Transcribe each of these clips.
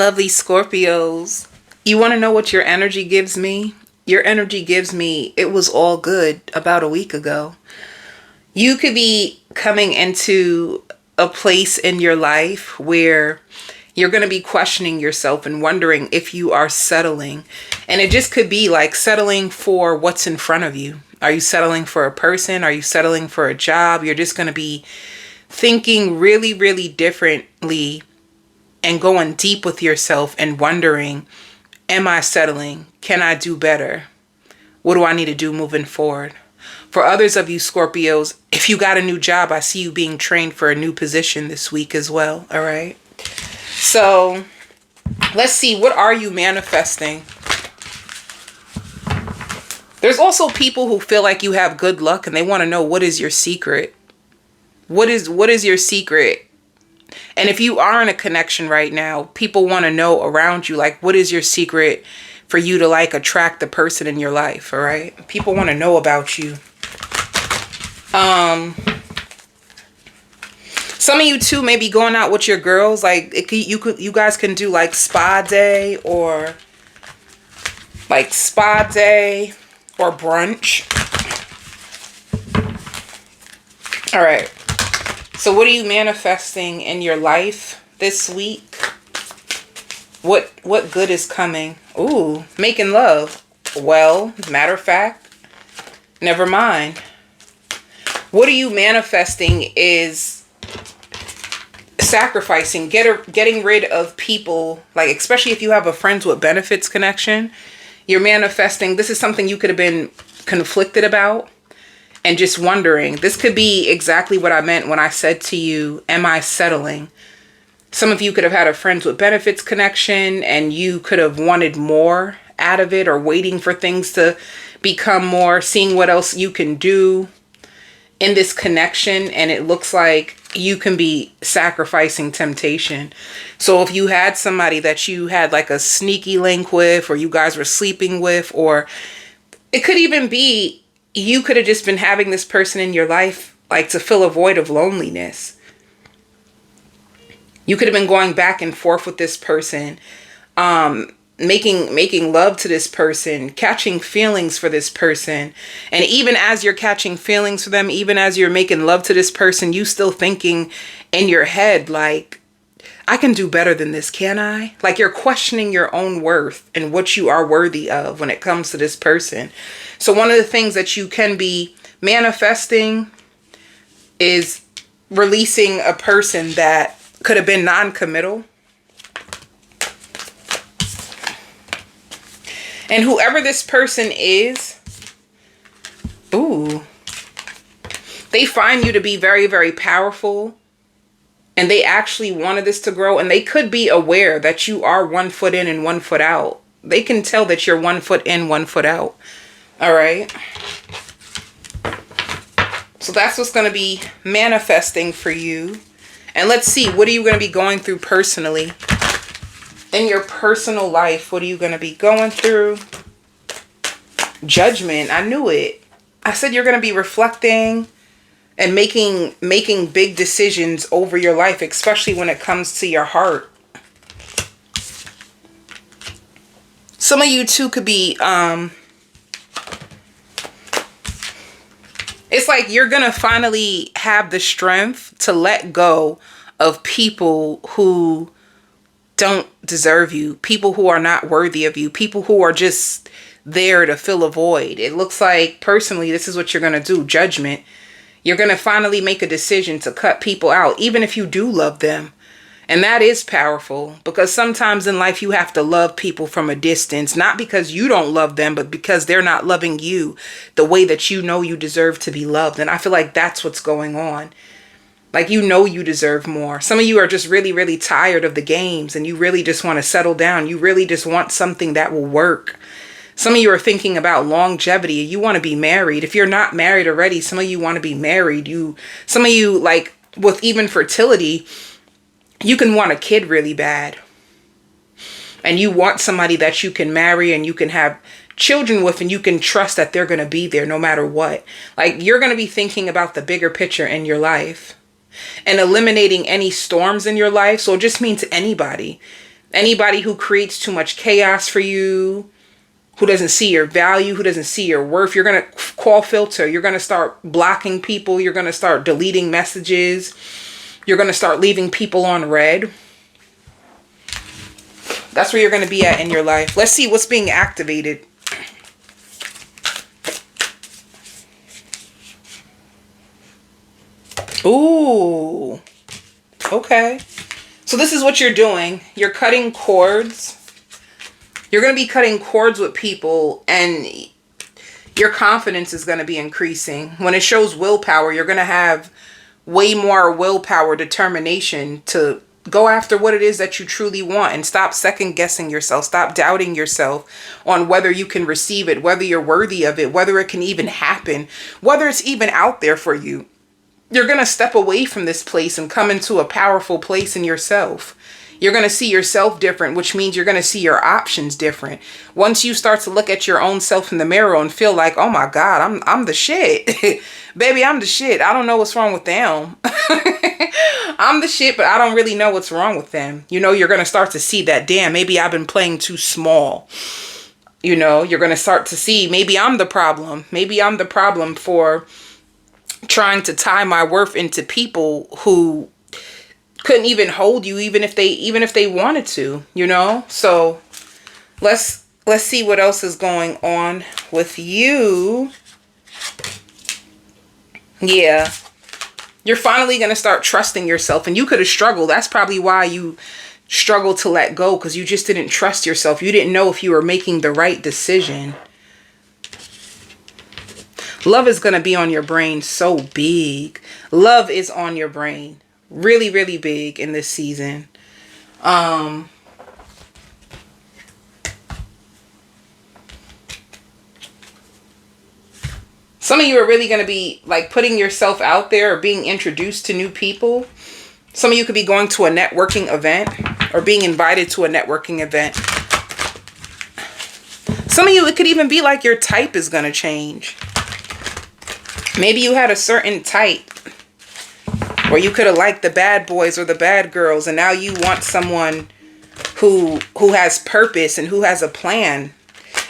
Lovely Scorpios. You want to know what your energy gives me? Your energy gives me, it was all good about a week ago. You could be coming into a place in your life where you're going to be questioning yourself and wondering if you are settling. And it just could be like settling for what's in front of you. Are you settling for a person? Are you settling for a job? You're just going to be thinking really, really differently and going deep with yourself and wondering, am I settling? Can I do better? What do I need to do moving forward? For others of you Scorpios, if you got a new job, I see you being trained for a new position this week as well. All right. So let's see. What are you manifesting? There's also people who feel like you have good luck and they want to know, what is your secret? What is your secret? And if you are in a connection right now, people want to know around you, like, what is your secret for you to like attract the person in your life? All right. People want to know about you. Some of you too may be going out with your girls. Like you guys can do like spa day or brunch. All right. So what are you manifesting in your life this week? What good is coming? Ooh, making love. Well, matter of fact, never mind. What are you manifesting is sacrificing, getting rid of people, like especially if you have a friends with benefits connection. You're manifesting, this is something you could have been conflicted about. And just wondering, this could be exactly what I meant when I said to you, am I settling? Some of you could have had a friends with benefits connection and you could have wanted more out of it or waiting for things to become more, seeing what else you can do in this connection. And it looks like you can be sacrificing temptation. So if you had somebody that you had like a sneaky link with, or you guys were sleeping with, or it could even be you could have just been having this person in your life like to fill a void of loneliness. You could have been going back and forth with this person, making love to this person, catching feelings for this person. And even as you're catching feelings for them, even as you're making love to this person, you still thinking in your head like, I can do better than this, can I? Like you're questioning your own worth and what you are worthy of when it comes to this person. So one of the things that you can be manifesting is releasing a person that could have been non-committal. And whoever this person is, ooh, they find you to be very, very powerful. And they actually wanted this to grow. And they could be aware that you are 1 foot in and 1 foot out. They can tell that you're 1 foot in, 1 foot out. All right. So that's what's going to be manifesting for you. And let's see, what are you going to be going through personally? In your personal life, what are you going to be going through? Judgment. I knew it. I said you're going to be reflecting and making big decisions over your life, especially when it comes to your heart. Some of you too could be, it's like you're going to finally have the strength to let go of people who don't deserve you, people who are not worthy of you, people who are just there to fill a void. It looks like personally, this is what you're going to do. Judgment. You're going to finally make a decision to cut people out, even if you do love them. And that is powerful because sometimes in life you have to love people from a distance, not because you don't love them, but because they're not loving you the way that you know you deserve to be loved. And I feel like that's what's going on. Like, you know, you deserve more. Some of you are just really, really tired of the games and you really just want to settle down. You really just want something that will work. Some of you are thinking about longevity. You want to be married. If you're not married already, some of you want to be married. Some of you, like with even fertility, you can want a kid really bad. And you want somebody that you can marry and you can have children with and you can trust that they're going to be there no matter what. Like, you're going to be thinking about the bigger picture in your life and eliminating any storms in your life. So it just means anybody. Anybody who creates too much chaos for you, who doesn't see your value, who doesn't see your worth, you're going to call filter. You're going to start blocking people. You're going to start deleting messages. You're going to start leaving people on red. That's where you're going to be at in your life. Let's see what's being activated. Ooh. Okay. So this is what you're doing. You're cutting cords. You're going to be cutting cords with people, and your confidence is going to be increasing. When it shows willpower, you're going to have way more willpower, determination to go after what it is that you truly want, and stop second guessing yourself. Stop doubting yourself on whether you can receive it, whether you're worthy of it, whether it can even happen, whether it's even out there for you. You're going to step away from this place and come into a powerful place in yourself. You're going to see yourself different, which means you're going to see your options different. Once you start to look at your own self in the mirror and feel like, oh my God, I'm the shit. Baby, I'm the shit. I don't know what's wrong with them. I'm the shit, but I don't really know what's wrong with them. You know, you're going to start to see that, damn, maybe I've been playing too small. You know, you're going to start to see, maybe I'm the problem. Maybe I'm the problem for trying to tie my worth into people who couldn't even hold you, even if they wanted to, you know? So let's see what else is going on with you. Yeah. You're finally going to start trusting yourself, and you could have struggled. That's probably why you struggled to let go, because you just didn't trust yourself. You didn't know if you were making the right decision. Love is going to be on your brain so big. Love is on your brain. Really, really big in this season. Some of you are really going to be like putting yourself out there or being introduced to new people. Some of you could be going to a networking event or being invited to a networking event. Some of you, it could even be like your type is going to change. Maybe you had a certain type where you could have liked the bad boys or the bad girls, and now you want someone who has purpose and who has a plan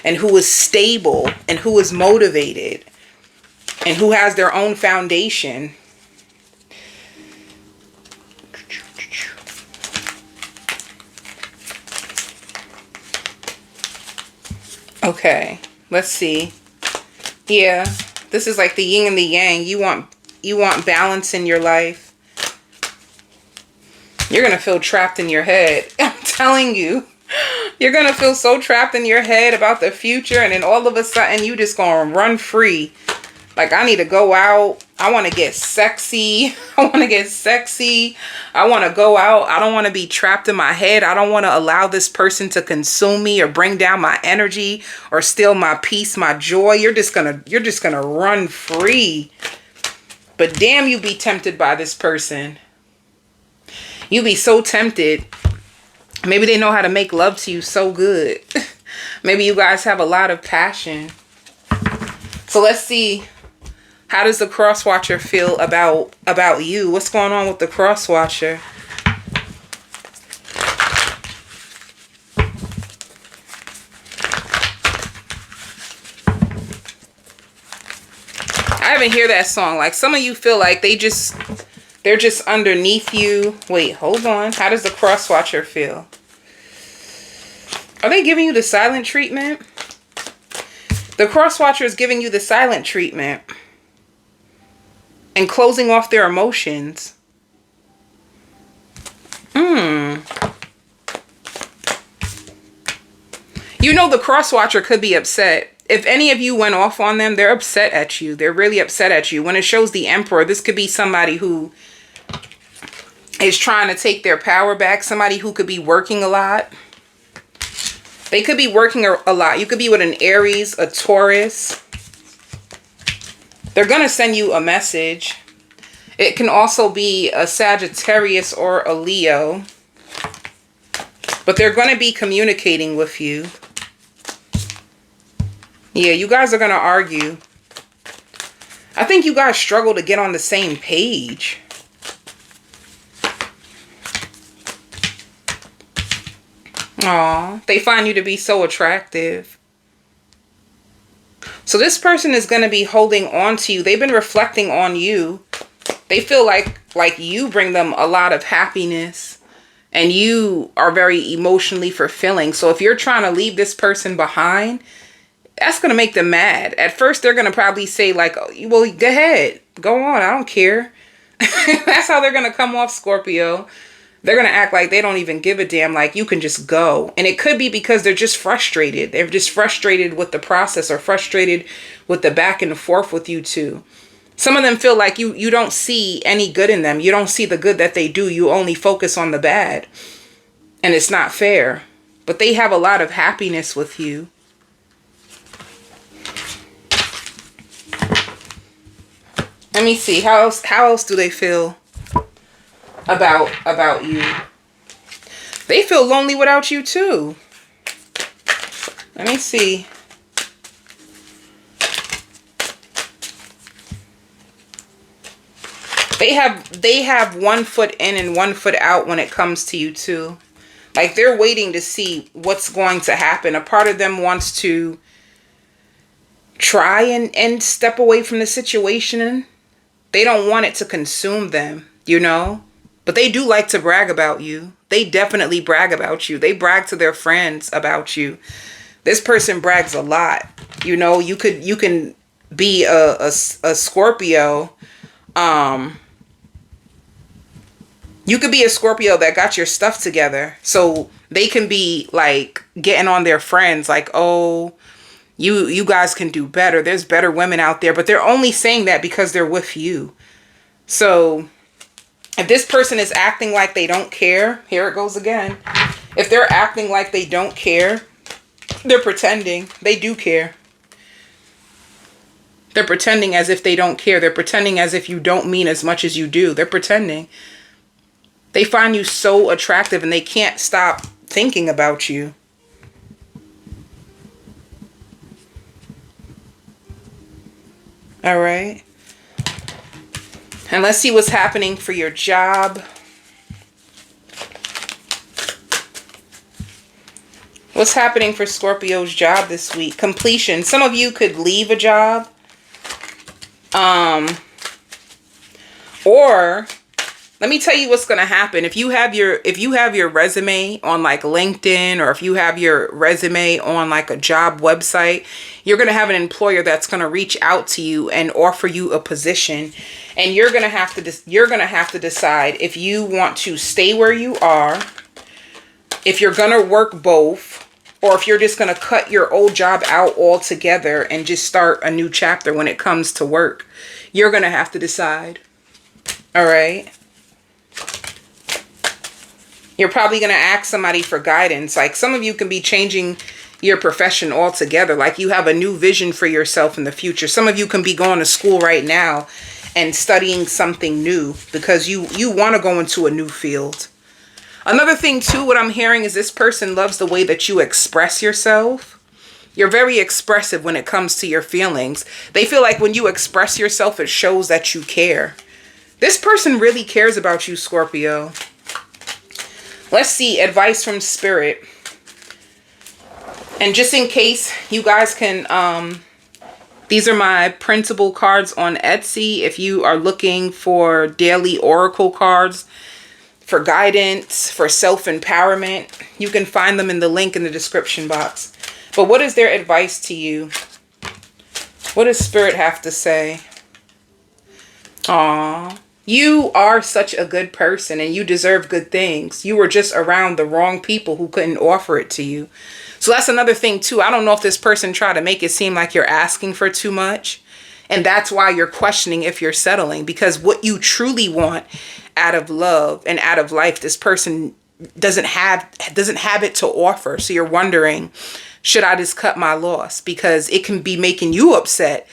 and who is stable and who is motivated and who has their own foundation. Okay, let's see. Yeah, this is like the yin and the yang. You want balance in your life. You're going to feel trapped in your head. I'm telling you. You're going to feel so trapped in your head about the future, and then all of a sudden you just going to run free. Like, I need to go out. I want to get sexy. I want to get sexy. I want to go out. I don't want to be trapped in my head. I don't want to allow this person to consume me or bring down my energy or steal my peace, my joy. You're just going to run free. But damn, you be tempted by this person. You be so tempted. Maybe they know how to make love to you so good. Maybe you guys have a lot of passion. So let's see. How does the Crosswatcher feel about you? What's going on with the Crosswatcher? I haven't heard that song. Like, some of you feel like they're just underneath you. Wait, hold on. How does the Crosswatcher feel? Are they giving you the silent treatment? The Crosswatcher is giving you the silent treatment and closing off their emotions. You know, the Crosswatcher could be upset. If any of you went off on them, they're upset at you. They're really upset at you. When it shows the Emperor, this could be somebody who is trying to take their power back. Somebody who could be working a lot. They could be working a lot. You could be with an Aries, a Taurus. They're going to send you a message. It can also be a Sagittarius or a Leo. But they're going to be communicating with you. Yeah, you guys are going to argue. I think you guys struggle to get on the same page. Aw, they find you to be so attractive. So this person is going to be holding on to you. They've been reflecting on you. They feel like you bring them a lot of happiness. And you are very emotionally fulfilling. So if you're trying to leave this person behind, that's going to make them mad. At first, they're going to probably say like, well, go ahead. Go on. I don't care. That's how they're going to come off, Scorpio. They're going to act like they don't even give a damn, like you can just go. And it could be because they're just frustrated. They're just frustrated with the process or frustrated with the back and forth with you two. Some of them feel like you don't see any good in them. You don't see the good that they do. You only focus on the bad. And it's not fair. But they have a lot of happiness with you. Let me see. How else do they feel about you? They feel lonely without you too. Let me see. They have 1 foot in and 1 foot out when it comes to you too. Like they're waiting to see what's going to happen. A part of them wants to try and step away from the situation. They don't want it to consume them, you know? But they do like to brag about you. They definitely brag about you. They brag to their friends about you. This person brags a lot. You know, you can be a Scorpio. You could be a Scorpio that got your stuff together. So they can be like getting on their friends like, oh, you guys can do better. There's better women out there. But they're only saying that because they're with you. So if this person is acting like they don't care, here it goes again. If they're acting like they don't care, they're pretending. They do care. They're pretending as if they don't care. They're pretending as if you don't mean as much as you do. They're pretending. They find you so attractive and they can't stop thinking about you. All right. And let's see what's happening for your job. What's happening for Scorpio's job this week? Completion. Some of you could leave a job. Or let me tell you what's going to happen. If you have your resume on like LinkedIn, or if you have your resume on like a job website, you're going to have an employer that's going to reach out to you and offer you a position, and you're going to have to decide if you want to stay where you are, if you're going to work both, or if you're just going to cut your old job out altogether and just start a new chapter when it comes to work. You're going to have to decide. All right. You're probably going to ask somebody for guidance. Like some of you can be changing your profession altogether. Like you have a new vision for yourself in the future. Some of you can be going to school right now and studying something new because you want to go into a new field. Another thing too, what I'm hearing is this person loves the way that you express yourself. You're very expressive when it comes to your feelings. They feel like when you express yourself, it shows that you care. This person really cares about you, Scorpio. Let's see, advice from Spirit. And just in case you guys can, these are my printable cards on Etsy. If you are looking for daily oracle cards for guidance, for self-empowerment, you can find them in the link in the description box. But what is their advice to you? What does Spirit have to say? Aww. You are such a good person and you deserve good things. You were just around the wrong people who couldn't offer it to you. So that's another thing too. I don't know if this person tried to make it seem like you're asking for too much. And that's why you're questioning if you're settling. Because what you truly want out of love and out of life, this person doesn't have it to offer. So you're wondering, should I just cut my loss? Because it can be making you upset.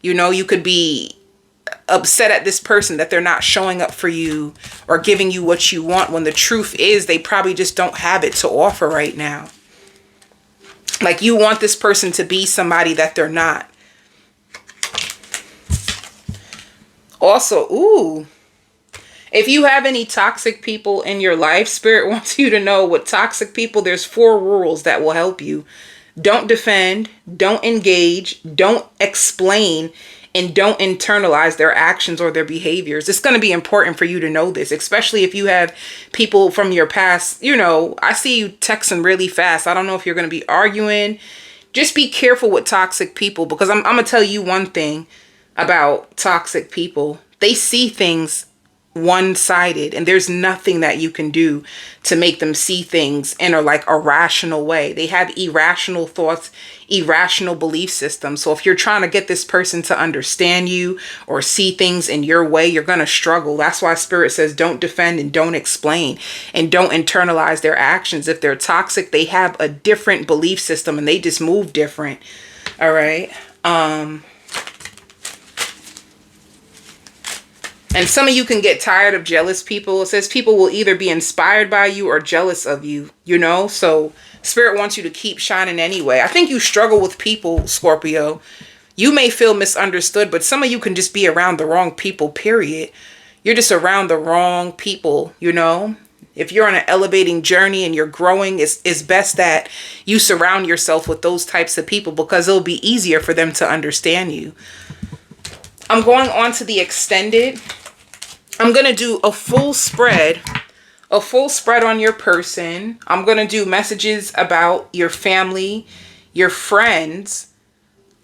You know, you could be upset at this person that they're not showing up for you or giving you what you want, when the truth is they probably just don't have it to offer right now. Like you want this person to be somebody that they're not. Also, ooh, If you have any toxic people in your life, Spirit wants you to know with toxic people, there's 4 rules that will help you. Don't defend, don't engage, don't explain, and don't internalize their actions or their behaviors. It's going to be important for you to know this, especially if you have people from your past. You know, I see you texting really fast. I don't know if you're going to be arguing. Just be careful with toxic people, because I'm going to tell you one thing about toxic people. They see things one-sided, and there's nothing that you can do to make them see things in a like a rational way. They have irrational thoughts, irrational belief systems. So if you're trying to get this person to understand you or see things in your way, you're going to struggle. That's why Spirit says don't defend and don't explain and don't internalize their actions. If they're toxic, they have a different belief system and they just move different. All right. And some of you can get tired of jealous people. It says people will either be inspired by you or jealous of you, you know? So Spirit wants you to keep shining anyway. I think you struggle with people, Scorpio. You may feel misunderstood, but some of you can just be around the wrong people, period. You're just around the wrong people, you know? If you're on an elevating journey and you're growing, it's best that you surround yourself with those types of people, because it'll be easier for them to understand you. I'm going on to the extended. I'm going to do a full spread on your person. I'm going to do messages about your family, your friends,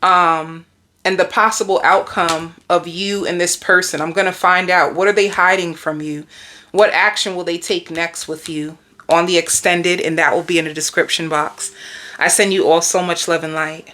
and the possible outcome of you and this person. I'm going to find out, what are they hiding from you? What action will they take next with you on the extended? And that will be in the description box. I send you all so much love and light.